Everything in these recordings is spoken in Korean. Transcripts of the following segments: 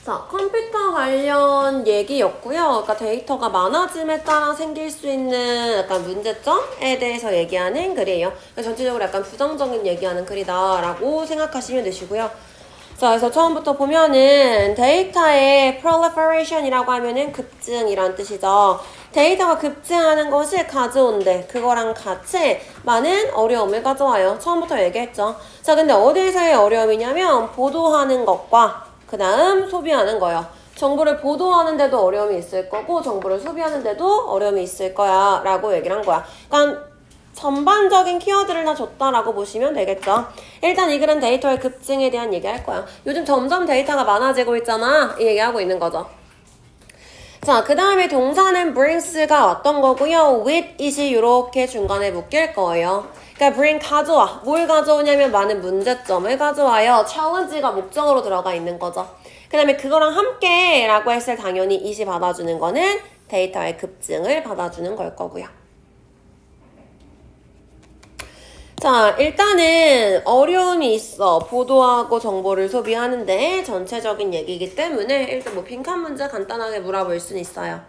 자, 컴퓨터 관련 얘기였고요. 그러니까 데이터가 많아짐에 따라 생길 수 있는 약간 문제점에 대해서 얘기하는 글이에요. 그러니까 전체적으로 약간 부정적인 얘기하는 글이다라고 생각하시면 되시고요. 자, 그래서 처음부터 보면은 데이터의 proliferation이라고 하면은 급증이란 뜻이죠. 데이터가 급증하는 것이 가져온대. 그거랑 같이 많은 어려움을 가져와요. 처음부터 얘기했죠. 자, 근데 어디에서의 어려움이냐면 보도하는 것과 그 다음 소비하는 거예요. 정보를 보도하는데도 어려움이 있을 거고 정보를 소비하는데도 어려움이 있을 거야 라고 얘기를 한 거야. 그러니까 전반적인 키워드를 다 줬다라고 보시면 되겠죠. 일단 이 글은 데이터의 급증에 대한 얘기할 거야. 요즘 점점 데이터가 많아지고 있잖아. 이 얘기하고 있는 거죠. 자, 그 다음에 동사는 brings가 왔던 거고요. with it이 이렇게 중간에 묶일 거예요. 그러니까 bring 가져와. 뭘 가져오냐면 많은 문제점을 가져와요. challenge가 목적으로 들어가 있는 거죠. 그 다음에 그거랑 함께 라고 했을 당연히 it이 받아주는 거는 데이터의 급증을 받아주는 걸 거고요. 자, 일단은 어려움이 있어. 보도하고 정보를 소비하는데 전체적인 얘기이기 때문에 일단 뭐 빈칸 문제 간단하게 물어볼 수는 있어요.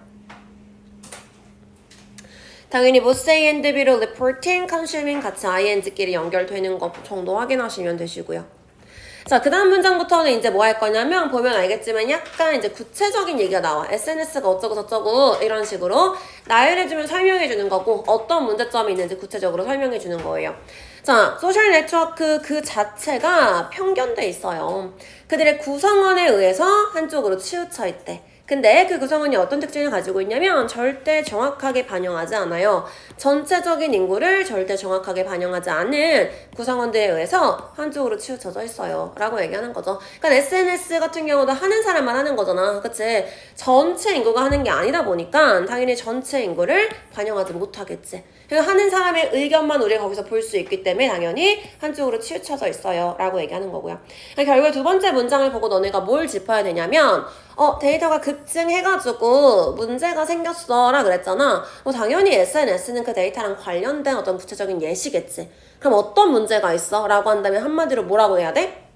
당연히 뭐 say and be로 reporting, consuming 같이 ing끼리 연결되는 것 정도 확인하시면 되시고요. 자, 그 다음 문장부터는 이제 뭐 할 거냐면 보면 알겠지만 약간 이제 구체적인 얘기가 나와. SNS가 어쩌고 저쩌고 이런 식으로 나열해주면 설명해주는 거고 어떤 문제점이 있는지 구체적으로 설명해주는 거예요. 자, 소셜 네트워크 그 자체가 편견돼 있어요. 그들의 구성원에 의해서 한쪽으로 치우쳐 있대. 근데 그 구성원이 어떤 특징을 가지고 있냐면 절대 정확하게 반영하지 않아요. 전체적인 인구를 절대 정확하게 반영하지 않은 구성원들에 의해서 한쪽으로 치우쳐져 있어요. 라고 얘기하는 거죠. 그러니까 SNS 같은 경우도 하는 사람만 하는 거잖아. 그치? 전체 인구가 하는 게 아니다 보니까 당연히 전체 인구를 반영하지 못하겠지. 그러니까 하는 사람의 의견만 우리가 거기서 볼 수 있기 때문에 당연히 한쪽으로 치우쳐져 있어요. 라고 얘기하는 거고요. 그러니까 결국에 두 번째 문장을 보고 너네가 뭘 짚어야 되냐면 데이터가 급증해가지고 문제가 생겼어 라 그랬잖아. 당연히 SNS는 그 데이터랑 관련된 어떤 구체적인 예시겠지. 그럼 어떤 문제가 있어? 라고 한다면 한마디로 뭐라고 해야 돼?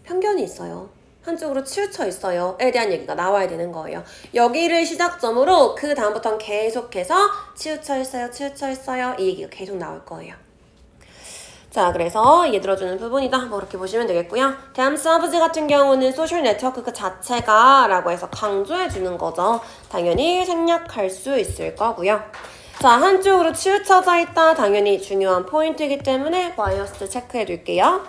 편견이 있어요. 한쪽으로 치우쳐 있어요. 에 대한 얘기가 나와야 되는 거예요. 여기를 시작점으로 그 다음부터는 계속해서 치우쳐 있어요. 치우쳐 있어요. 이 얘기가 계속 나올 거예요. 자, 그래서 이해 들어주는 부분이다. 뭐 이렇게 보시면 되겠고요. 다음 서브지 같은 경우는 소셜 네트워크 그 자체가 라고 해서 강조해 주는 거죠. 당연히 생략할 수 있을 거고요. 자, 한쪽으로 치우쳐져 있다. 당연히 중요한 포인트이기 때문에 바이어스 체크해 둘게요.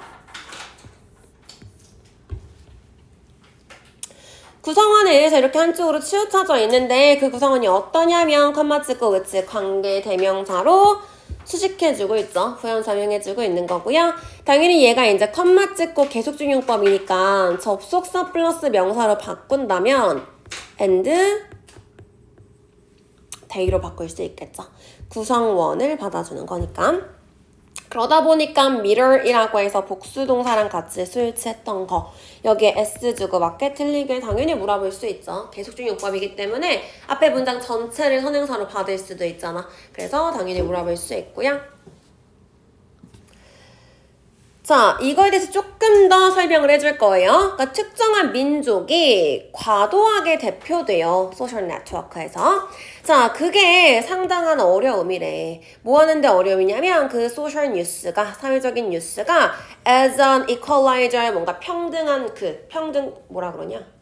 구성원에 의해서 이렇게 한쪽으로 치우쳐져 있는데 그 구성원이 어떠냐면 컴마 찍고 with 관계 대명사로 수식해주고 있죠. 부연설명해주고 있는 거고요. 당연히 얘가 이제 컴마 찍고 계속중용법이니까 접속사 플러스 명사로 바꾼다면 and day로 바꿀 수 있겠죠. 구성원을 받아주는 거니까. 그러다 보니까 mirror이라고 해서 복수동사랑 같이 수일치했던 거 여기에 S 주고 맞게 틀리게 당연히 물어볼 수 있죠. 계속중용법이기 때문에 앞에 문장 전체를 선행사로 받을 수도 있잖아. 그래서 당연히 물어볼 수 있고요. 자, 이거에 대해서 조금 더 설명을 해줄 거예요. 그러니까 특정한 민족이 과도하게 대표돼요. 소셜 네트워크에서. 자, 그게 상당한 어려움이래. 뭐 하는데 어려움이냐면 그 소셜 뉴스가, 사회적인 뉴스가 as an equalizer, 뭔가 평등한 뭐라 그러냐?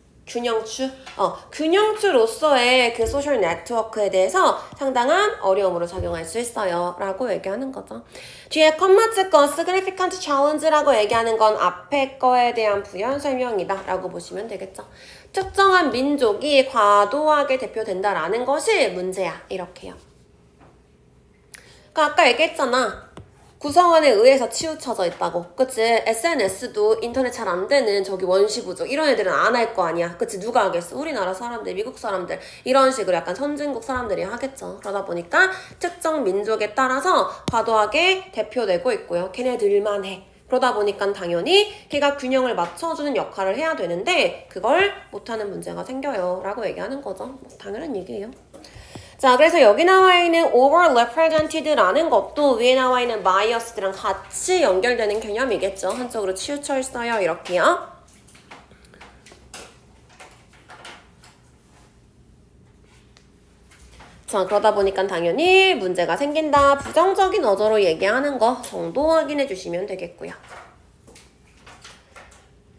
균형추로서의 그 소셜 네트워크에 대해서 상당한 어려움으로 작용할 수 있어요. 라고 얘기하는 거죠. 뒤에 컴마 찍고 significant challenge라고 얘기하는 건 앞에 거에 대한 부연 설명이다. 라고 보시면 되겠죠. 특정한 민족이 과도하게 대표된다라는 것이 문제야. 이렇게요. 그러니까 아까 얘기했잖아. 구성원에 의해서 치우쳐져 있다고. 그치? SNS도 인터넷 잘 안 되는 저기 원시부족 이런 애들은 안 할 거 아니야. 그치? 누가 하겠어? 우리나라 사람들, 미국 사람들 이런 식으로 약간 선진국 사람들이 하겠죠. 그러다 보니까 특정 민족에 따라서 과도하게 대표되고 있고요. 걔네들만 해. 그러다 보니까 당연히 걔가 균형을 맞춰주는 역할을 해야 되는데 그걸 못하는 문제가 생겨요. 라고 얘기하는 거죠. 뭐 당연한 얘기예요. 자, 그래서 여기 나와 있는 overrepresented라는 것도 위에 나와 있는 bias랑 같이 연결되는 개념이겠죠. 한쪽으로 치우쳐 있어요. 이렇게요. 자, 그러다 보니까 당연히 문제가 생긴다. 부정적인 어조로 얘기하는 거 정도 확인해 주시면 되겠고요.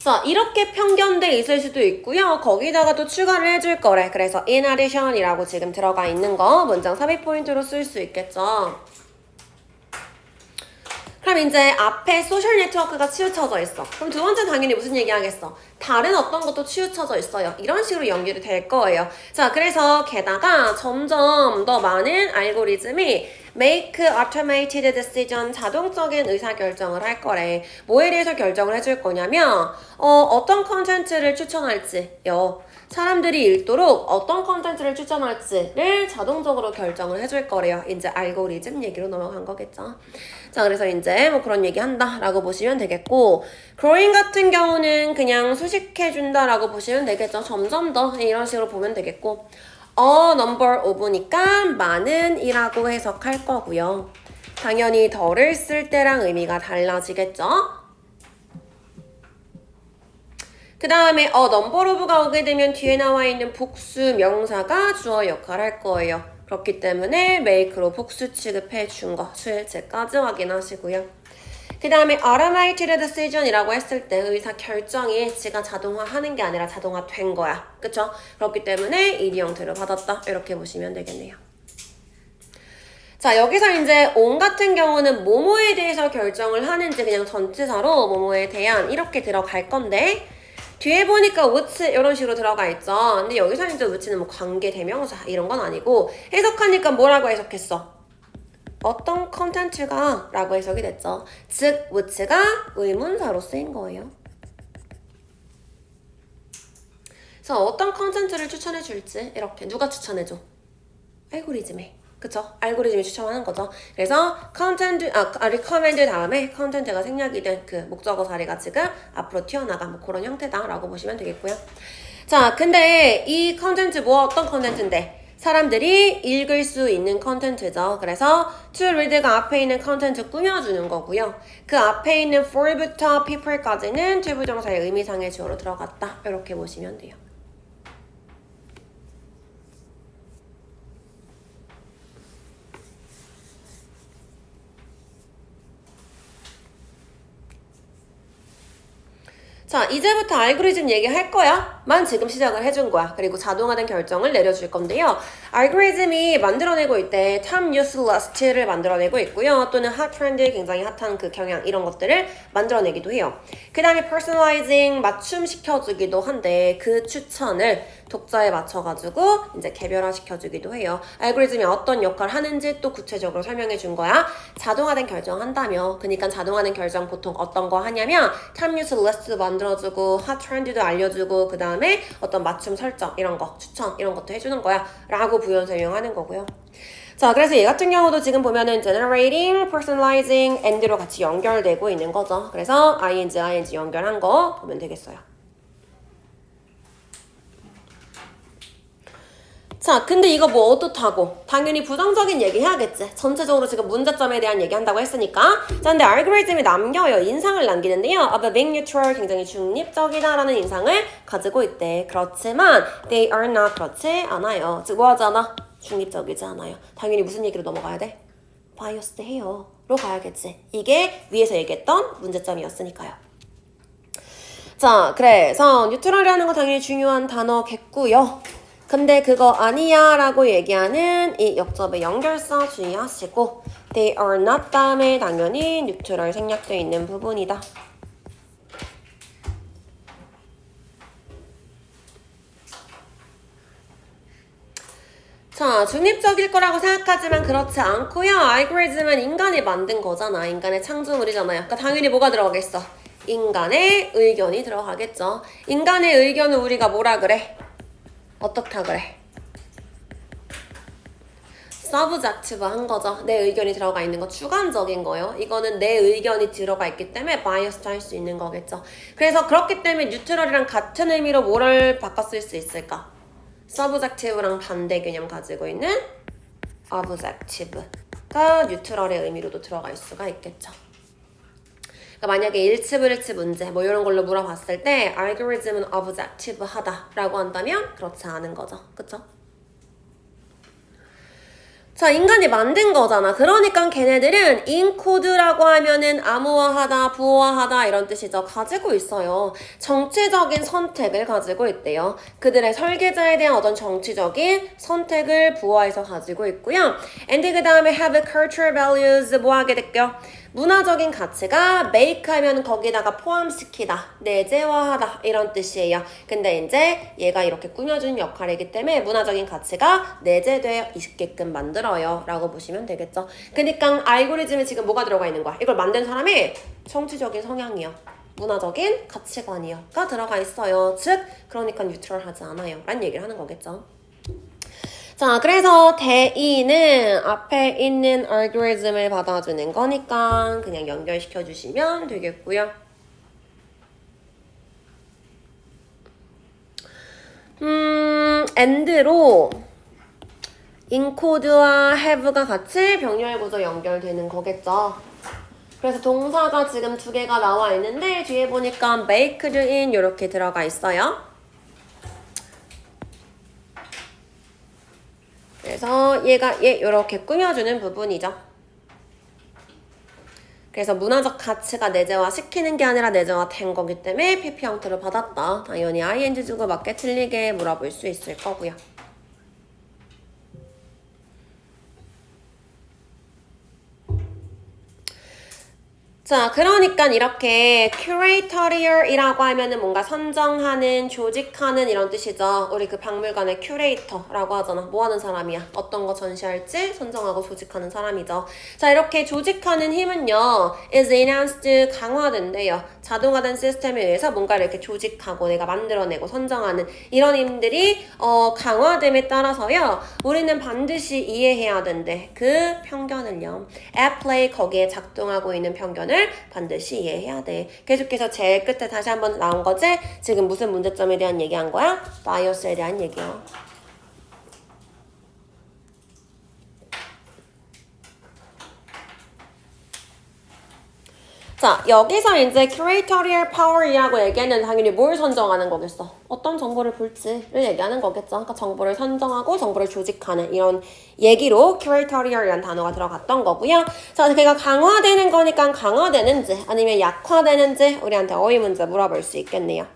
자, 이렇게 편견돼 있을 수도 있고요. 거기다가 또 추가를 해줄 거래. 그래서 in addition이라고 지금 들어가 있는 거 문장 삽입 포인트로 쓸 수 있겠죠. 그럼 이제 앞에 소셜 네트워크가 치우쳐져 있어. 그럼 두 번째 당연히 무슨 얘기 하겠어? 다른 어떤 것도 치우쳐져 있어요. 이런 식으로 연결이 될 거예요. 자, 그래서 게다가 점점 더 많은 알고리즘이 make automated decision, 자동적인 의사결정을 할 거래. 뭐에 대해서 결정을 해줄 거냐면 어떤 컨텐츠를 추천할지요. 사람들이 읽도록 어떤 컨텐츠를 추천할지를 자동적으로 결정을 해줄 거래요. 이제 알고리즘 얘기로 넘어간 거겠죠. 자, 그래서 이제 뭐 그런 얘기 한다라고 보시면 되겠고, growing 같은 경우는 그냥 수식해준다라고 보시면 되겠죠. 점점 더 이런 식으로 보면 되겠고, number of니까 많은이라고 해석할 거고요. 당연히 더를 쓸 때랑 의미가 달라지겠죠. 그 다음에 number of가 오게 되면 뒤에 나와 있는 복수 명사가 주어 역할을 할 거예요. 그렇기 때문에 make로 복수 취급해 준 거 수일체까지 확인하시고요. 그 다음에 automated decision이라고 했을 때 의사 결정이 지가 자동화하는 게 아니라 자동화된 거야. 그쵸? 그렇기 때문에 ed 형태를 받았다. 이렇게 보시면 되겠네요. 자, 여기서 이제 on 같은 경우는 뭐뭐에 대해서 결정을 하는지 그냥 전치사로 뭐뭐에 대한 이렇게 들어갈 건데, 뒤에 보니까 which 이런 식으로 들어가 있죠. 근데 여기서 이제 which는 뭐 관계 대명사 이런 건 아니고, 해석하니까 뭐라고 해석했어? 어떤 컨텐츠가 라고 해석이 됐죠. 즉 which가 의문사로 쓰인 거예요. 그래서 어떤 컨텐츠를 추천해 줄지 이렇게 누가 추천해줘? 알고리즘에. 그쵸? 알고리즘이 추천하는 거죠. 그래서 recommend 다음에 컨텐츠가 생략이 된 그 목적어 사리가 지금 앞으로 튀어나간 뭐 그런 형태다라고 보시면 되겠고요. 자, 근데 이 컨텐츠 어떤 컨텐츠인데? 사람들이 읽을 수 있는 컨텐츠죠. 그래서 to read가 앞에 있는 컨텐츠 꾸며주는 거고요. 그 앞에 있는 for부터 people까지는 투부정사의 의미상의 주어로 들어갔다. 이렇게 보시면 돼요. 자, 이제부터 알고리즘 얘기할 거야 만 지금 시작을 해준 거야. 그리고 자동화된 결정을 내려줄 건데요. 알고리즘이 만들어내고 있대 참 useless를 만들어내고 있고요. 또는 hot trend, 굉장히 핫한 그 경향 이런 것들을 만들어내기도 해요. 그 다음에 personalizing, 맞춤시켜주기도 한데 그 추천을 독자에 맞춰가지고 이제 개별화 시켜주기도 해요. 알고리즘이 어떤 역할을 하는지 또 구체적으로 설명해 준 거야. 자동화된 결정한다며. 그러니까 자동화된 결정 보통 어떤 거 하냐면 time use list 만들어주고 hot trend도 알려주고 그 다음에 어떤 맞춤 설정 이런 거 추천 이런 것도 해주는 거야 라고 부연 설명하는 거고요. 자, 그래서 얘 같은 경우도 지금 보면은 generating, personalizing, and로 같이 연결되고 있는 거죠. 그래서 ing 연결한 거 보면 되겠어요. 자, 근데 이거 뭐 어떻다고? 당연히 부정적인 얘기 해야겠지. 전체적으로 지금 문제점에 대한 얘기 한다고 했으니까. 자, 근데 알고리즘이 남겨요. 인상을 남기는데요. of being neutral, 굉장히 중립적이다라는 인상을 가지고 있대. 그렇지만 they are not, 그렇지 않아요. 즉 뭐 하지 않아? 중립적이지 않아요. 당연히 무슨 얘기로 넘어가야 돼? biased 해요. 로 가야겠지. 이게 위에서 얘기했던 문제점이었으니까요. 자, 그래서 뉴트럴이라는 거 당연히 중요한 단어겠고요. 근데 그거 아니야 라고 얘기하는 이 역접의 연결사 주의하시고 they are not 다음에 당연히 뉴트럴 생략되어 있는 부분이다. 자, 중립적일 거라고 생각하지만 그렇지 않고요. 알고리즘은 인간이 만든 거잖아. 인간의 창조물이잖아요. 그러니까 당연히 뭐가 들어가겠어? 인간의 의견이 들어가겠죠. 인간의 의견은 우리가 뭐라 그래? 어떻다 그래? 서브젝티브 한 거죠. 내 의견이 들어가 있는 거 주관적인 거예요. 이거는 내 의견이 들어가 있기 때문에 바이어스도 할 수 있는 거겠죠. 그래서 그렇기 때문에 뉴트럴이랑 같은 의미로 뭐를 바꿔 쓸 수 있을까? 서브젝티브랑 반대 개념 가지고 있는 objective가 뉴트럴의 의미로도 들어갈 수가 있겠죠. 그러니까 만약에 1치 문제 뭐 이런 걸로 물어봤을 때 알고리즘은 objective하다 라고 한다면 그렇지 않은 거죠. 그쵸? 자, 인간이 만든 거잖아. 그러니까 걔네들은 인코드라고 하면은 암호화하다, 부호화하다 이런 뜻이죠. 가지고 있어요. 정치적인 선택을 가지고 있대요. 그들의 설계자에 대한 어떤 정치적인 선택을 부호화해서 가지고 있고요. and 그 다음에 have cultural values 뭐 하게 될게요? 문화적인 가치가 make 하면 거기다가 포함시키다, 내재화하다 이런 뜻이에요. 근데 이제 얘가 이렇게 꾸며주는 역할이기 때문에 문화적인 가치가 내재되어 있게끔 만들어요 라고 보시면 되겠죠. 그러니까 알고리즘에 지금 뭐가 들어가 있는 거야? 이걸 만든 사람이 정치적인 성향이요, 문화적인 가치관이요가 들어가 있어요. 즉 그러니까 뉴트럴하지 않아요 라는 얘기를 하는 거겠죠. 자, 그래서 대의는 앞에 있는 알고리즘을 받아주는 거니까 그냥 연결시켜 주시면 되겠고요. and로 incode와 have가 같이 병렬 구조 연결되는 거겠죠. 그래서 동사가 지금 두 개가 나와 있는데 뒤에 보니까 baked in 이렇게 들어가 있어요. 그래서 얘가 이렇게 꾸며주는 부분이죠. 그래서 문화적 가치가 내재화 시키는 게 아니라 내재화 된 거기 때문에 PP 형태를 받았다. 당연히 ing 주고 맞게 틀리게 물어볼 수 있을 거고요. 자, 그러니까 이렇게 curatorial이라고 하면은 뭔가 선정하는, 조직하는 이런 뜻이죠. 우리 그 박물관의 큐레이터라고 하잖아. 뭐 하는 사람이야? 어떤 거 전시할지 선정하고 조직하는 사람이죠. 자, 이렇게 조직하는 힘은요, is enhanced, 강화된대요. 자동화된 시스템에 의해서 뭔가를 이렇게 조직하고 내가 만들어내고 선정하는 이런 힘들이 강화됨에 따라서요, 우리는 반드시 이해해야 된대. 그 편견을요. at play, 거기에 작동하고 있는 편견을 반드시 이해해야 돼. 계속해서 제일 끝에 다시 한번 나온 거지? 지금 무슨 문제점에 대한 얘기한 거야? 바이어스에 대한 얘기요. 자, 여기서 이제 curatorial power이라고 얘기하는 당연히 뭘 선정하는 거겠어? 어떤 정보를 볼지를 얘기하는 거겠죠. 그러니까 정보를 선정하고 정보를 조직하는 이런 얘기로 curatorial이라는 단어가 들어갔던 거고요. 자, 걔가 강화되는 거니까 강화되는지 아니면 약화되는지 우리한테 어휘 문제 물어볼 수 있겠네요.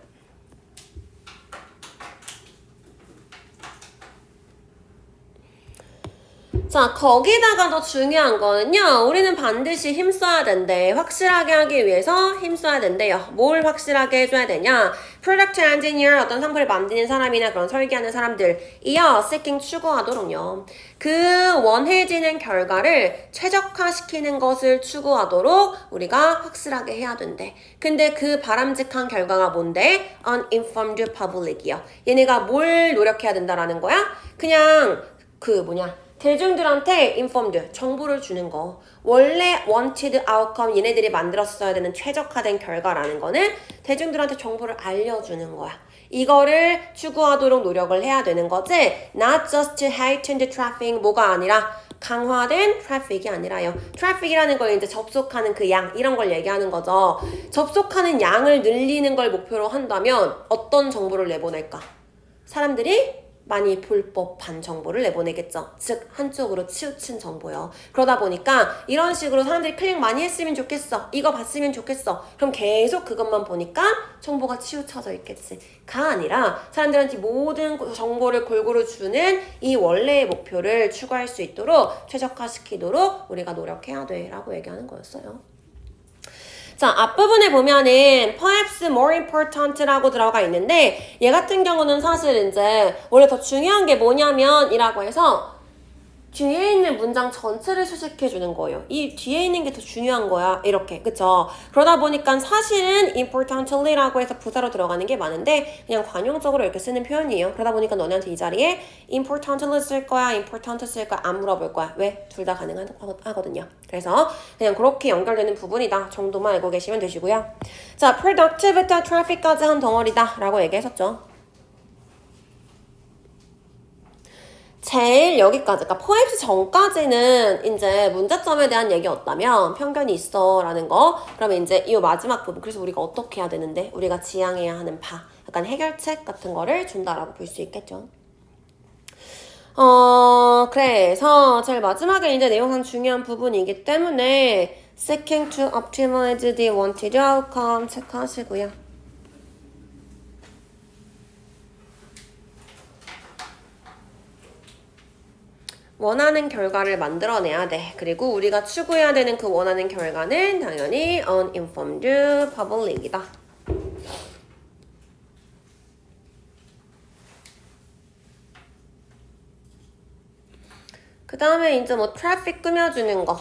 자, 거기다가 더 중요한 거는요, 우리는 반드시 힘써야 된대. 확실하게 하기 위해서 힘써야 된대요. 뭘 확실하게 해줘야 되냐? Product Engineer, 어떤 상품을 만드는 사람이나 그런 설계하는 사람들이요, seeking 추구하도록요. 그 원해지는 결과를 최적화시키는 것을 추구하도록 우리가 확실하게 해야 된대. 근데 그 바람직한 결과가 뭔데? Uninformed Public이요. 얘네가 뭘 노력해야 된다라는 거야? 그냥 대중들한테 informed, 정보를 주는 거. 원래 wanted outcome, 얘네들이 만들었어야 되는 최적화된 결과라는 거는 대중들한테 정보를 알려주는 거야. 이거를 추구하도록 노력을 해야 되는 거지. Not just heightened traffic, 뭐가 아니라 강화된 트래픽이 아니라요. 트래픽이라는 걸 이제 접속하는 그 양, 이런 걸 얘기하는 거죠. 접속하는 양을 늘리는 걸 목표로 한다면 어떤 정보를 내보낼까? 사람들이 많이 볼 법한 정보를 내보내겠죠. 즉 한쪽으로 치우친 정보요. 그러다 보니까 이런 식으로 사람들이 클릭 많이 했으면 좋겠어. 이거 봤으면 좋겠어. 그럼 계속 그것만 보니까 정보가 치우쳐져 있겠지. 가 아니라 사람들한테 모든 정보를 골고루 주는 이 원래의 목표를 추구할 수 있도록 최적화시키도록 우리가 노력해야 돼 라고 얘기하는 거였어요. 자, 앞부분에 보면은 perhaps more important라고 들어가 있는데 얘 같은 경우는 사실 이제 원래 더 중요한 게 뭐냐면 이라고 해서 뒤에 있는 문장 전체를 수식해주는 거예요. 이 뒤에 있는 게 더 중요한 거야. 이렇게. 그쵸? 그러다 보니까 사실은 importantly라고 해서 부사로 들어가는 게 많은데 그냥 관용적으로 이렇게 쓰는 표현이에요. 그러다 보니까 너네한테 이 자리에 importantly 쓸 거야, important 쓸 거야, 안 물어볼 거야. 왜? 둘 다 가능하거든요. 그래서 그냥 그렇게 연결되는 부분이다 정도만 알고 계시면 되시고요. 자, product부터 traffic까지 한 덩어리다 라고 얘기했었죠. 제일 여기까지, 그러니까 포획시 전까지는 이제 문제점에 대한 얘기였다면 편견이 있어 라는 거. 그러면 이제 이 마지막 부분, 그래서 우리가 어떻게 해야 되는데 우리가 지향해야 하는 바, 약간 해결책 같은 거를 준다라고 볼 수 있겠죠. 그래서 제일 마지막에 이제 내용상 중요한 부분이기 때문에 seeking to optimize the wanted outcome 체크하시고요. 원하는 결과를 만들어내야 돼. 그리고 우리가 추구해야 되는 그 원하는 결과는 당연히 uninformed public이다. 그 다음에 이제 뭐 트래픽 꾸며주는 거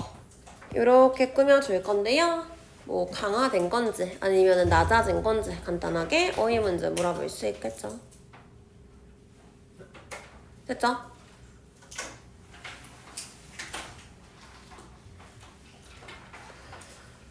이렇게 꾸며줄 건데요. 뭐 강화된 건지 아니면 낮아진 건지 간단하게 어휘 문제 물어볼 수 있겠죠. 됐죠?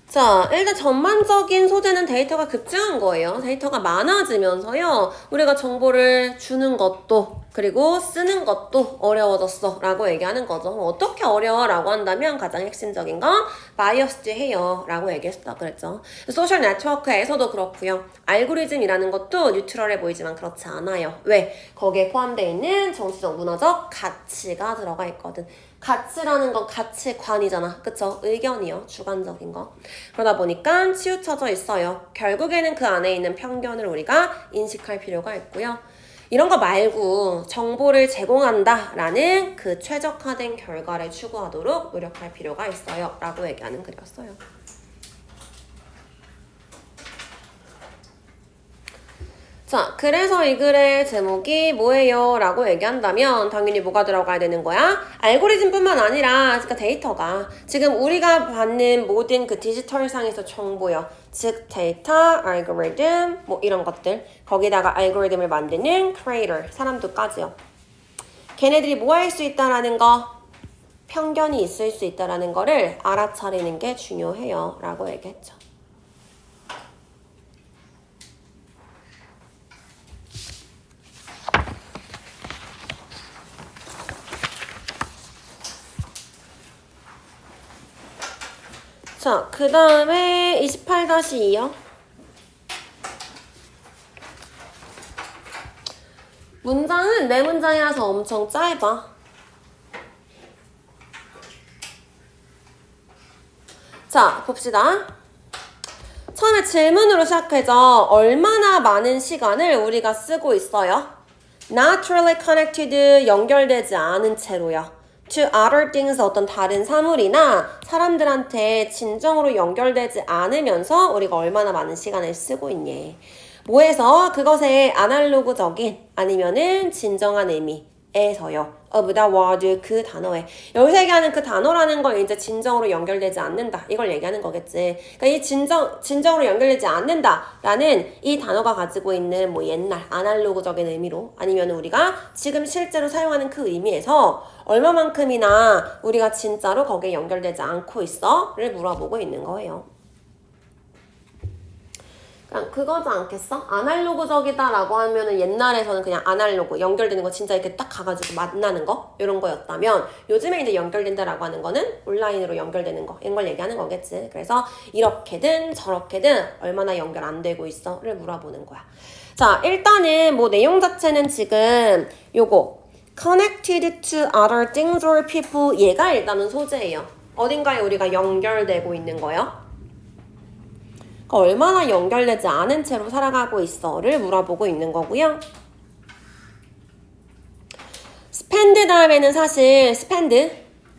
자, 일단 전반적인 소재는 데이터가 급증한 거예요. 데이터가 많아지면서요. 우리가 정보를 주는 것도 그리고 쓰는 것도 어려워졌어 라고 얘기하는 거죠. 어떻게 어려워? 라고 한다면 가장 핵심적인 건 바이어스드 해요 라고 얘기했다 그랬죠. 소셜 네트워크에서도 그렇고요. 알고리즘이라는 것도 뉴트럴해 보이지만 그렇지 않아요. 왜? 거기에 포함되어 있는 정치적 문화적 가치가 들어가 있거든. 가치라는 건 가치관이잖아. 그쵸? 의견이요. 주관적인 거. 그러다 보니까 치우쳐져 있어요. 결국에는 그 안에 있는 편견을 우리가 인식할 필요가 있고요. 이런 거 말고 정보를 제공한다라는 그 최적화된 결과를 추구하도록 노력할 필요가 있어요. 라고 얘기하는 글이었어요. 자, 그래서 이 글의 제목이 뭐예요? 라고 얘기한다면 당연히 뭐가 들어가야 되는 거야? 알고리즘뿐만 아니라 그러니까 데이터가 지금 우리가 받는 모든 그 디지털상에서 정보요. 즉 데이터, 알고리즘 뭐 이런 것들 거기다가 알고리즘을 만드는 크리에이터 사람도까지요. 걔네들이 뭐 할 수 있다라는 거 편견이 있을 수 있다라는 거를 알아차리는 게 중요해요. 라고 얘기했죠. 자, 그 다음에 28-2요. 문장은 네 문장이라서 엄청 짧아. 자, 봅시다. 처음에 질문으로 시작해서 얼마나 많은 시간을 우리가 쓰고 있어요? Naturally connected, 연결되지 않은 채로요. To other things, 어떤 다른 사물이나 사람들한테 진정으로 연결되지 않으면서 우리가 얼마나 많은 시간을 쓰고 있니? 뭐에서 그것의 아날로그적인 아니면은 진정한 의미에서요. of the word, 그 단어에. 여기서 얘기하는 그 단어라는 건 이제 진정으로 연결되지 않는다. 이걸 얘기하는 거겠지. 그러니까 이 진정으로 연결되지 않는다라는 이 단어가 가지고 있는 뭐 옛날 아날로그적인 의미로 아니면 우리가 지금 실제로 사용하는 그 의미에서 얼마만큼이나 우리가 진짜로 거기에 연결되지 않고 있어?를 물어보고 있는 거예요. 그냥 그거지 않겠어? 아날로그적이다라고 하면은 옛날에서는 그냥 아날로그 연결되는 거 진짜 이렇게 딱 가가지고 만나는 거 이런 거였다면 요즘에 이제 연결된다라고 하는 거는 온라인으로 연결되는 거 이런 걸 얘기하는 거겠지. 그래서 이렇게든 저렇게든 얼마나 연결 안 되고 있어를 물어보는 거야. 자, 일단은 뭐 내용 자체는 지금 요거 connected to other things or people 얘가 일단은 소재예요. 어딘가에 우리가 연결되고 있는 거요. 그러니까 얼마나 연결되지 않은 채로 살아가고 있어를 물어보고 있는 거고요. spend 다음에는 사실 spend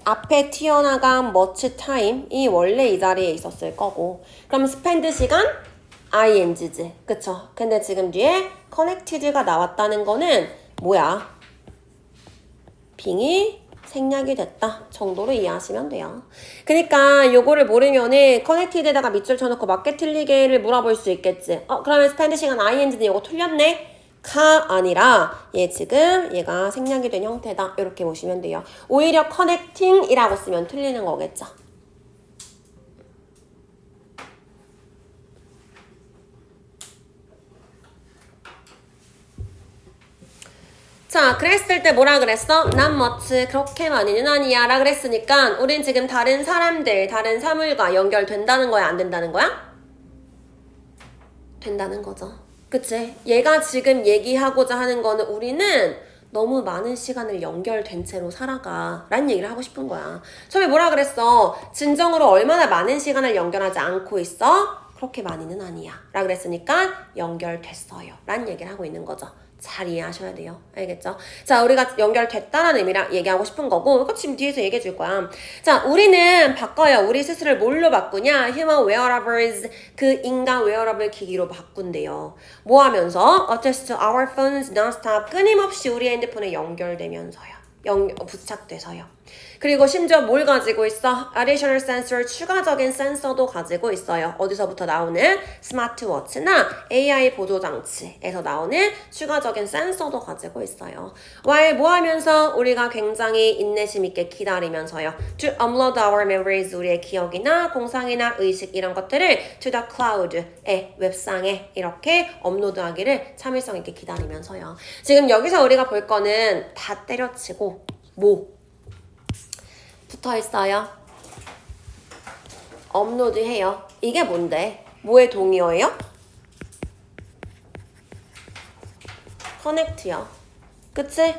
앞에 튀어나간 much time이 원래 이 자리에 있었을 거고 그럼 spend 시간 ing지 그쵸? 근데 지금 뒤에 connected가 나왔다는 거는 뭐야? 빙이 생략이 됐다 정도로 이해하시면 돼요. 그러니까 요거를 모르면은 커넥티드에다가 밑줄 쳐놓고 맞게 틀리게를 물어볼 수 있겠지. 그러면 스펜드 시간 ing는 요거 틀렸네? 가 아니라 얘가 생략이 된 형태다 이렇게 보시면 돼요. 오히려 커넥팅이라고 쓰면 틀리는 거겠죠. 자, 그랬을 때 뭐라 그랬어? Not much, 그렇게 많이는 아니야 라 그랬으니까 우린 지금 다른 사람들, 다른 사물과 연결된다는 거야? 안 된다는 거야? 된다는 거죠. 그치? 얘가 지금 얘기하고자 하는 거는 우리는 너무 많은 시간을 연결된 채로 살아가 라는 얘기를 하고 싶은 거야. 처음에 뭐라 그랬어? 진정으로 얼마나 많은 시간을 연결하지 않고 있어? 그렇게 많이는 아니야 라 그랬으니까 연결됐어요 라는 얘기를 하고 있는 거죠. 잘 이해하셔야 돼요. 알겠죠? 자, 우리가 연결됐다라는 의미랑 얘기하고 싶은 거고, 이거 지금 뒤에서 얘기해 줄 거야. 자, 우리는 바꿔요. 우리 스스로를 뭘로 바꾸냐? Human wearables, 그 인간 웨어러블 기기로 바꾼대요. 뭐 하면서? Attached to our phones non-stop, 끊임없이 우리 핸드폰에 연결되면서요. 부착돼서요. 그리고 심지어 뭘 가지고 있어? Additional sensor, 추가적인 센서도 가지고 있어요. 어디서부터 나오는? 스마트워치나 AI 보조장치에서 나오는 추가적인 센서도 가지고 있어요. while 뭐 하면서? 우리가 굉장히 인내심 있게 기다리면서요. To upload our memories, 우리의 기억이나 공상이나 의식 이런 것들을 to the cloud의 웹상에 이렇게 업로드하기를 참을성 있게 기다리면서요. 지금 여기서 우리가 볼 거는 다 때려치고 뭐? 붙어 있어요. 업로드해요. 이게 뭔데? 뭐의 동의어예요? 커넥트요. 그치?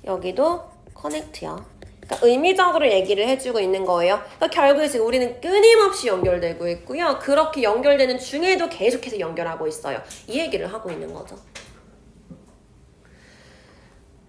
여기도 커넥트요. 그러니까 의미적으로 얘기를 해주고 있는 거예요. 그러니까 결국에 지금 우리는 끊임없이 연결되고 있고요. 그렇게 연결되는 중에도 계속해서 연결하고 있어요. 이 얘기를 하고 있는 거죠.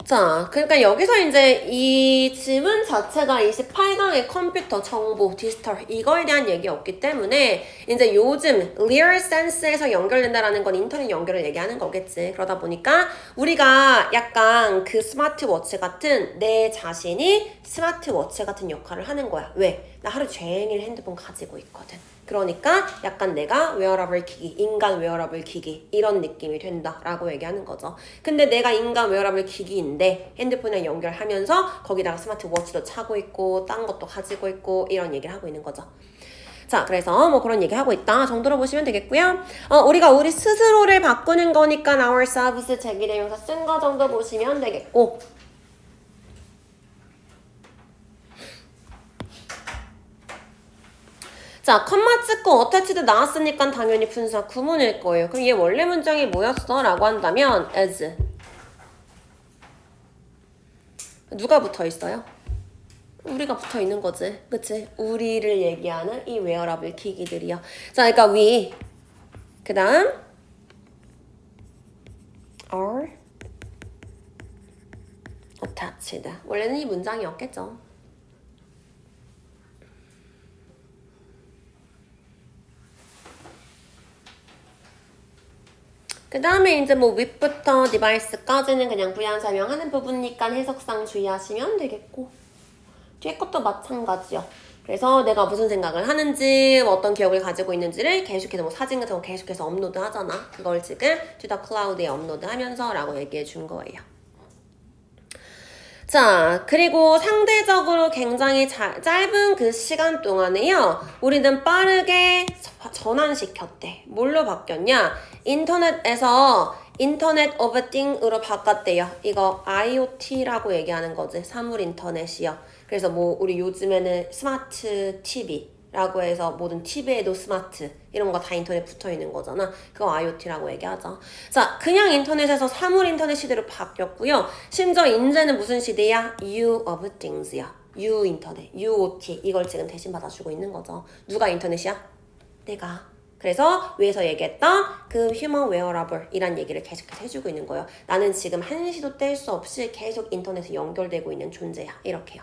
자, 그러니까 여기서 이제 이 지문 자체가 28강의 컴퓨터, 정보, 디지털 이거에 대한 얘기였기 때문에 이제 요즘 리얼 센스에서 연결된다라는 건 인터넷 연결을 얘기하는 거겠지. 그러다 보니까 우리가 약간 그 스마트워치 같은 내 자신이 스마트워치 같은 역할을 하는 거야. 왜? 나 하루 종일 핸드폰 가지고 있거든. 그러니까 약간 내가 웨어러블 기기, 인간 웨어러블 기기 이런 느낌이 된다라고 얘기하는 거죠. 근데 내가 인간 웨어러블 기기인데 핸드폰에 연결하면서 거기다가 스마트워치도 차고 있고 딴 것도 가지고 있고 이런 얘기를 하고 있는 거죠. 자, 그래서 뭐 그런 얘기 하고 있다 정도로 보시면 되겠고요. 우리가 우리 스스로를 바꾸는 거니까 ourselves 제기대명사 쓴 거 정도 보시면 되겠고, 자, 컴마 찍고 어태치드 나왔으니까 당연히 분사 구문일 거예요. 그럼 얘 원래 문장이 뭐였어? 라고 한다면 as. 누가 붙어 있어요? 우리가 붙어 있는 거지. 그치? 우리를 얘기하는 이 웨어러블 기기들이요. 자, 그러니까 we. 그 다음 are attached. 원래는 이 문장이었겠죠. 그 다음에 이제 뭐 with부터 device까지는 그냥 부연 설명하는 부분이니까 해석상 주의하시면 되겠고, 뒤에 것도 마찬가지요. 그래서 내가 무슨 생각을 하는지, 어떤 기억을 가지고 있는지를 계속해서 뭐 사진 같은 거 계속해서 업로드 하잖아. 그걸 지금 to the cloud에 업로드 하면서 라고 얘기해 준 거예요. 자, 그리고 상대적으로 굉장히 짧은 그 시간 동안에요. 우리는 빠르게 전환시켰대. 뭘로 바뀌었냐? 인터넷에서 인터넷 오브 띵으로 바꿨대요. 이거 IoT라고 얘기하는 거지. 사물 인터넷이요. 그래서 뭐 우리 요즘에는 스마트 TV라고 해서 모든 TV에도 스마트 이런 거 다 인터넷 붙어 있는 거잖아. 그거 IoT라고 얘기하죠. 자, 그냥 인터넷에서 사물 인터넷 시대로 바뀌었고요. 심지어 이제는 무슨 시대야? U of Things야. U 인터넷, UOT 이걸 지금 대신 받아주고 있는 거죠. 누가 인터넷이야? 내가. 그래서 위에서 얘기했던 그 휴먼 웨어러블 이란 얘기를 계속해서 해주고 있는 거예요. 나는 지금 한시도 뗄 수 없이 계속 인터넷에 연결되고 있는 존재야. 이렇게요.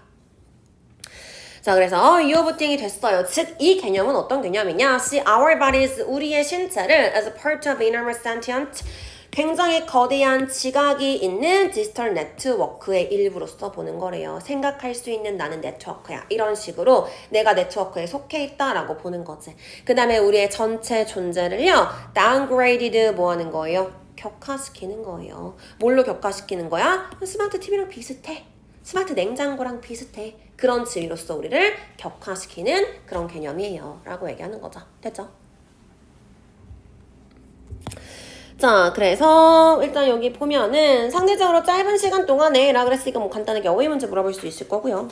자, 그래서 유오브팅이 됐어요. 즉, 이 개념은 어떤 개념이냐? See our bodies, 우리의 신체를 as a part of enormous sentient, 굉장히 거대한 지각이 있는 디지털 네트워크의 일부로서 보는 거래요. 생각할 수 있는 나는 네트워크야. 이런 식으로 내가 네트워크에 속해 있다라고 보는 거지. 그 다음에 우리의 전체 존재를요, downgraded 뭐 하는 거예요? 격화시키는 거예요. 뭘로 격화시키는 거야? 스마트 TV랑 비슷해. 스마트 냉장고랑 비슷해. 그런 지위로서 우리를 격화시키는 그런 개념이에요. 라고 얘기하는 거죠. 됐죠? 자, 그래서 일단 여기 보면은 상대적으로 짧은 시간 동안에 라 그랬으니까 뭐 간단하게 어휘 문제 물어볼 수 있을 거고요.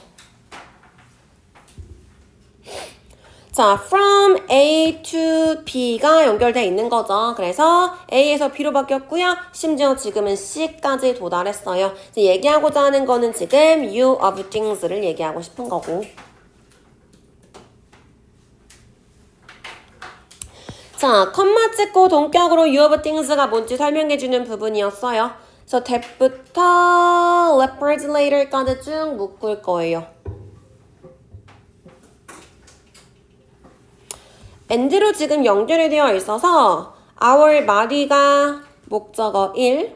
자, from A to B가 연결돼 있는 거죠. 그래서 A에서 B로 바뀌었고요. 심지어 지금은 C까지 도달했어요. 이제 얘기하고자 하는 거는 지금 you of things를 얘기하고 싶은 거고. 자, 컴마 찍고 동격으로 you of things가 뭔지 설명해주는 부분이었어요. 그래서 that부터 leopards later까지 쭉 묶을 거예요. and로 지금 연결이 되어 있어서 our body가 목적어 1,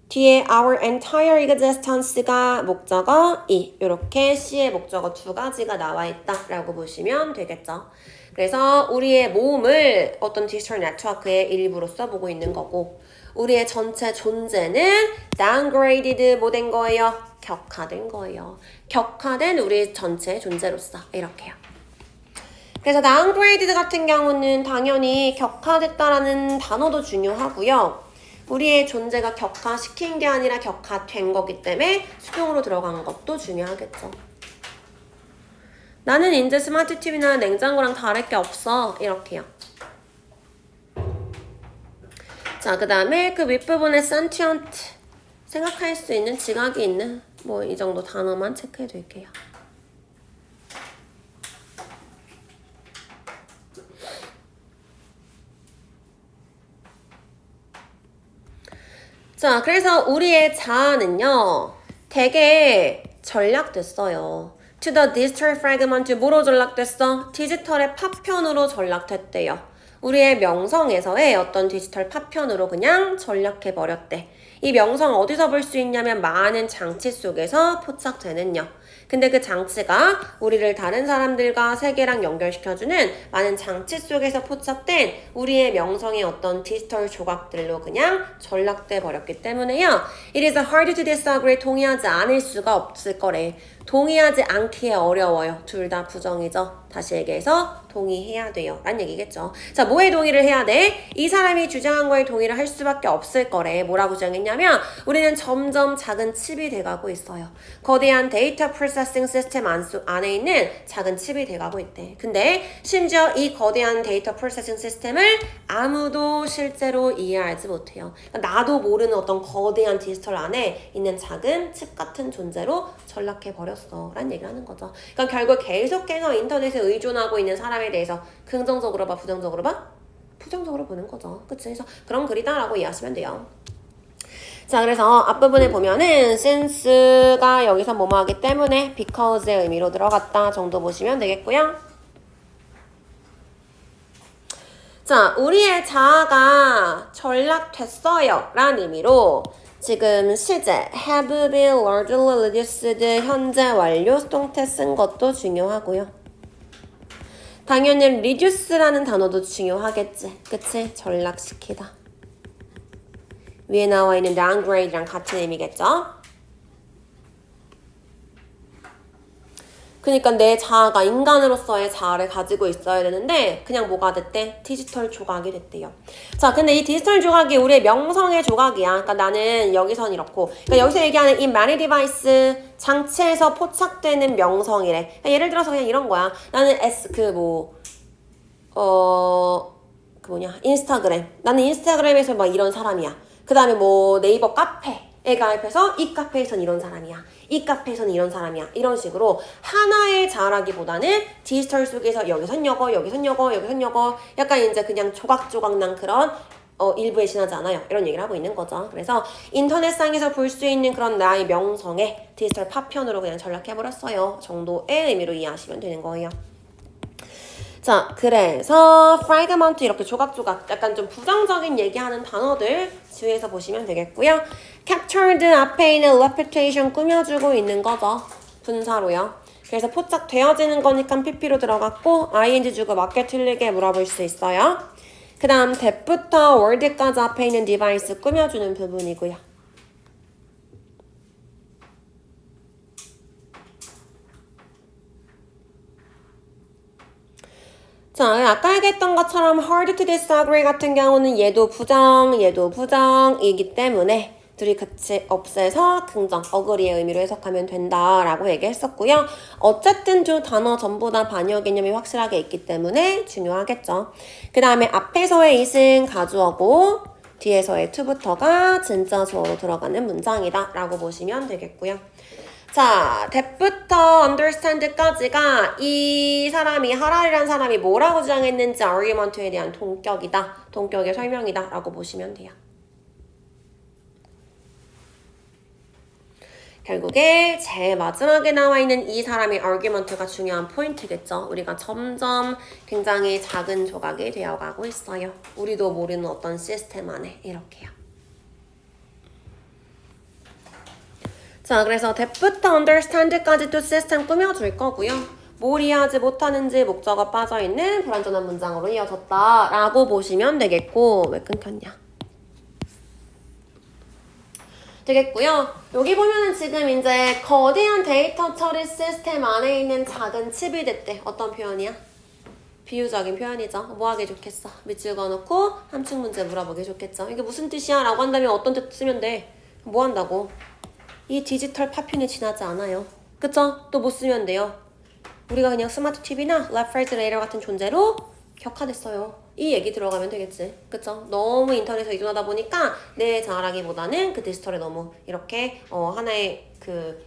뒤에 our entire existence가 목적어 2, 이렇게 C의 목적어 두 가지가 나와 있다라고 보시면 되겠죠. 그래서 우리의 몸을 어떤 디지털 네트워크의 일부로서 보고 있는 거고, 우리의 전체 존재는 downgraded 뭐 된 거예요? 격화된 거예요. 격화된 우리 전체 존재로서 이렇게요. 그래서 downgraded 같은 경우는 당연히 격화됐다라는 단어도 중요하고요. 우리의 존재가 격화시킨 게 아니라 격화된 거기 때문에 수동으로 들어간 것도 중요하겠죠. 나는 이제 스마트 TV나 냉장고랑 다를 게 없어. 이렇게요. 자, 그 다음에 그 윗부분에 sentient 생각할 수 있는 지각이 있는 뭐 이 정도 단어만 체크해 둘게요. 자, 그래서 우리의 자아는요, 되게 전락됐어요. To the digital fragment, 뭐로 전락됐어? 디지털의 파편으로 전락됐대요. 우리의 명성에서의 어떤 디지털 파편으로 그냥 전락해버렸대. 이 명성 어디서 볼 수 있냐면 많은 장치 속에서 포착되는요. 근데 그 장치가 우리를 다른 사람들과 세계랑 연결시켜주는 많은 장치 속에서 포착된 우리의 명성의 어떤 디지털 조각들로 그냥 전락돼 버렸기 때문에요. It is hard to disagree. 동의하지 않을 수가 없을 거래. 동의하지 않기에 어려워요. 둘 다 부정이죠. 다시 얘기해서 동의해야 돼요. 라는 얘기겠죠. 자, 뭐에 동의를 해야 돼? 이 사람이 주장한 거에 동의를 할 수밖에 없을 거래. 뭐라고 주장했냐면 우리는 점점 작은 칩이 돼가고 있어요. 거대한 데이터 프로세싱 시스템 안에 있는 작은 칩이 돼가고 있대. 근데 심지어 이 거대한 데이터 프로세싱 시스템을 아무도 실제로 이해하지 못해요. 그러니까 나도 모르는 어떤 거대한 디지털 안에 있는 작은 칩 같은 존재로 전락해버렸어. 라는 얘기를 하는 거죠. 그러니까 결국 계속해서 인터넷에 의존하고 있는 사람에 대해서 긍정적으로 봐, 부정적으로 봐? 부정적으로 보는 거죠. 그치? 그래서 그런 글이다라고 이해하시면 돼요. 자, 그래서 앞부분에 보면은 since가 여기서 뭐뭐 하기 때문에 because의 의미로 들어갔다 정도 보시면 되겠고요. 자, 우리의 자아가 전락됐어요 라는 의미로 지금 실제 have been largely reduced 현재 완료 수동태 쓴 것도 중요하고요. 당연히 reduce라는 단어도 중요하겠지. 그치? 전락시키다. 위에 나와 있는 downgrade랑 같은 의미겠죠? 그러니까 내 자아가 인간으로서의 자아를 가지고 있어야 되는데 그냥 뭐가 됐대? 디지털 조각이 됐대요. 자, 근데 이 디지털 조각이 우리의 명성의 조각이야. 그러니까 나는 여기선 이렇고, 그러니까 여기서 얘기하는 이 many device 장치에서 포착되는 명성이래. 그러니까 예를 들어서 그냥 이런 거야. 나는 인스타그램. 나는 인스타그램에서 막 이런 사람이야. 그 다음에 뭐 네이버 카페에 가입해서 이 카페에선 이런 사람이야. 이 카페에서는 이런 사람이야. 이런 식으로 하나의 자라기보다는 디지털 속에서 여기선 여거, 여기선 여거, 여기선 여거 약간 이제 그냥 조각조각 난 그런 일부에 지나지 않아요. 이런 얘기를 하고 있는 거죠. 그래서 인터넷상에서 볼 수 있는 그런 나의 명성에 디지털 파편으로 그냥 전락해버렸어요. 정도의 의미로 이해하시면 되는 거예요. 자, 그래서 fragment 이렇게 조각조각 약간 좀 부정적인 얘기하는 단어들 주의해서 보시면 되겠고요. captured 앞에 있는 reputation 꾸며주고 있는 거죠. 분사로요. 그래서 포착되어지는 거니까 pp로 들어갔고 ing 주고 맞게 틀리게 물어볼 수 있어요. 그 다음 that부터 word까지 앞에 있는 device 꾸며주는 부분이고요. 자, 아까 얘기했던 것처럼 hard to disagree 같은 경우는 얘도 부정이기 때문에 둘이 같이 없애서 긍정, 어그리의 의미로 해석하면 된다라고 얘기했었고요. 어쨌든 두 단어 전부 다 반여 개념이 확실하게 있기 때문에 중요하겠죠. 그 다음에 앞에서의 is은 가주어고 뒤에서의 to부터가 진짜 주어로 들어가는 문장이다 라고 보시면 되겠고요. 자, that부터 understand까지가 이 사람이 하랄이라는 사람이 뭐라고 주장했는지 argument에 대한 동격이다. 동격의 설명이다 라고 보시면 돼요. 결국에 제일 마지막에 나와 있는 이 사람의 argument가 중요한 포인트겠죠. 우리가 점점 굉장히 작은 조각이 되어가고 있어요. 우리도 모르는 어떤 시스템 안에 이렇게요. 자, 그래서 that부터 understand까지 또 시스템 꾸며줄 거고요. 뭘 이해하지 못하는지 목적어 빠져있는 불완전한 문장으로 이어졌다 라고 보시면 되겠고, 왜 끊겼냐? 되겠고요. 여기 보면은 지금 이제 거대한 데이터 처리 시스템 안에 있는 작은 칩이 됐대. 어떤 표현이야? 비유적인 표현이죠. 뭐 하기 좋겠어? 밑줄 그어놓고 함축 문제 물어보기 좋겠죠. 이게 무슨 뜻이야? 라고 한다면 어떤 뜻 쓰면 돼? 뭐 한다고? 이 디지털 파편이 지나지 않아요. 그쵸? 또 뭐 쓰면 돼요? 우리가 그냥 스마트 TV나 레프리지레이터 같은 존재로 격화됐어요. 이 얘기 들어가면 되겠지. 그쵸? 너무 인터넷에 의존하다 보니까 내 잘하기보다는 그 디지털에 너무 이렇게 하나의 그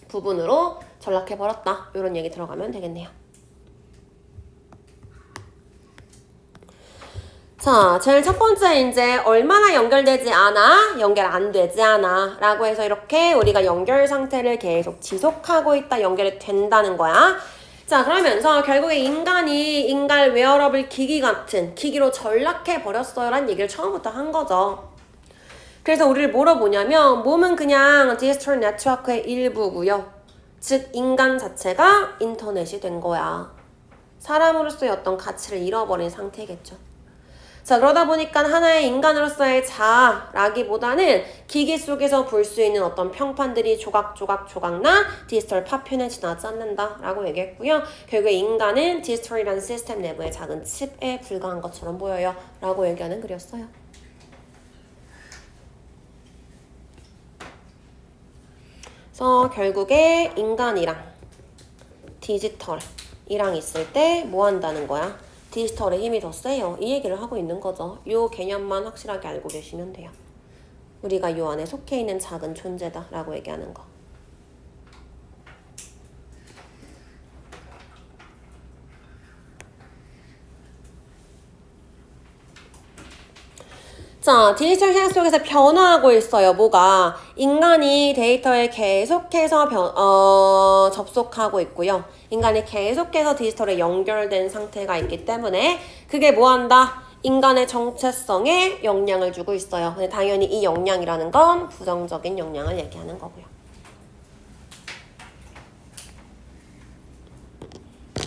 부분으로 전락해버렸다. 이런 얘기 들어가면 되겠네요. 자, 제일 첫 번째 이제 얼마나 연결되지 않아? 연결 안 되지 않아? 라고 해서 이렇게 우리가 연결 상태를 계속 지속하고 있다. 연결이 된다는 거야. 자, 그러면서 결국에 인간이 인간 웨어러블 기기 같은 기기로 전락해버렸어요 라는 얘기를 처음부터 한 거죠. 그래서 우리를 뭐로 보냐면 몸은 그냥 디지털 네트워크의 일부고요. 즉 인간 자체가 인터넷이 된 거야. 사람으로서의 어떤 가치를 잃어버린 상태겠죠. 자, 그러다 보니까 하나의 인간으로서의 자아라기보다는 기기 속에서 볼 수 있는 어떤 평판들이 조각나 디지털 파편에 지나지 않는다 라고 얘기했고요. 결국에 인간은 디지털이라는 시스템 내부의 작은 칩에 불과한 것처럼 보여요 라고 얘기하는 글이었어요. 그래서 결국에 인간이랑 디지털이랑 있을 때 뭐 한다는 거야? 디지털의 힘이 더 세요. 이 얘기를 하고 있는 거죠. 이 개념만 확실하게 알고 계시면 돼요. 우리가 이 안에 속해 있는 작은 존재다 라고 얘기하는 거. 자, 디지털 세상 속에서 변화하고 있어요. 뭐가? 인간이 데이터에 계속해서 접속하고 있고요. 인간이 계속해서 디지털에 연결된 상태가 있기 때문에 그게 뭐한다? 인간의 정체성에 영향을 주고 있어요. 근데 당연히 이 영향이라는 건 부정적인 영향을 얘기하는 거고요.